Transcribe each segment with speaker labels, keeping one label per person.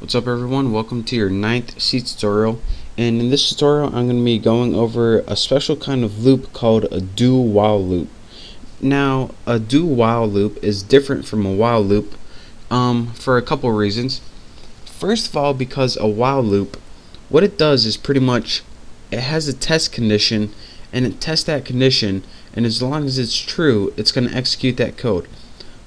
Speaker 1: What's up everyone, welcome to your 9th C tutorial, and in this tutorial I'm going to be going over a special kind of loop called a do-while loop. Now a do-while loop is different from a while loop for a couple reasons. First of all, because a while loop, what it does is pretty much it has a test condition and it tests that condition, and as long as it's true it's going to execute that code.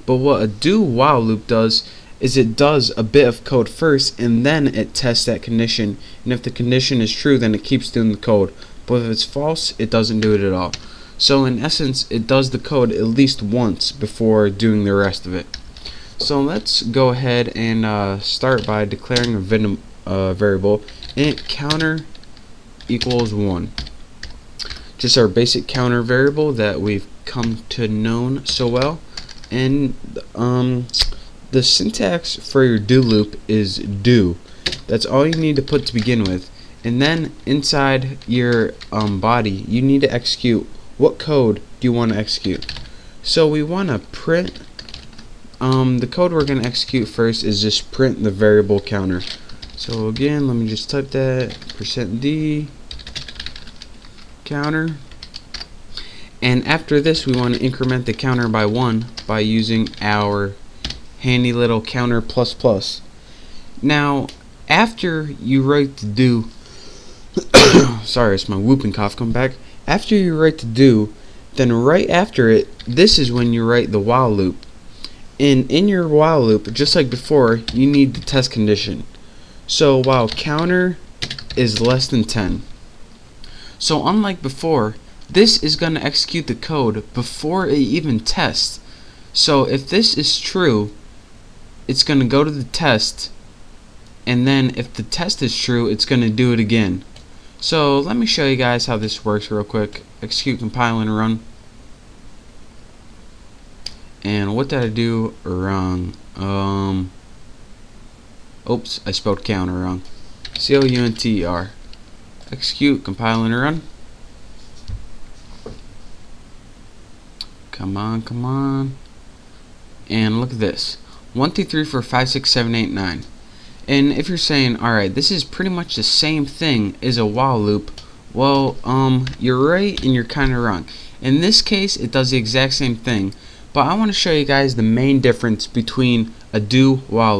Speaker 1: But what a do-while loop does is it does a bit of code first and then it tests that condition, and if the condition is true then it keeps doing the code, but if it's false it doesn't do it at all. So in essence it does the code at least once before doing the rest of it. So let's go ahead and start by declaring a variable int counter equals 1. Just our basic counter variable that we've come to know so well. And the syntax for your do loop is do. That's all you need to put to begin with, and then inside your body you need to execute what code do you want to execute. So we want to print the code we're going to execute first is just print the variable counter. So again, let me just type that %d counter, and after this we want to increment the counter by 1 by using our handy little counter ++. Now after you write the do sorry, it's my whooping cough come back. After you write the do, then right after it, this is when you write the while loop. And in your while loop, just like before, you need the test condition. So while counter is less than 10. So unlike before, this is going to execute the code before it even tests. So if this is true, it's going to go to the test, and then if the test is true it's going to do it again. So let me show you guys how this works real quick. Execute, compile, and run. And what did I do wrong? Oops, I spelled counter wrong. C-O-U-N-T-E-R. Execute, compile, and run. Come on, come on. And look at this. 1, 2, 3, 4, 5, 6, 7, 8, 9. And if you're saying, alright, this is pretty much the same thing as a while loop, well, you're right and you're kinda wrong. In this case it does the exact same thing, but I want to show you guys the main difference between a do while loop.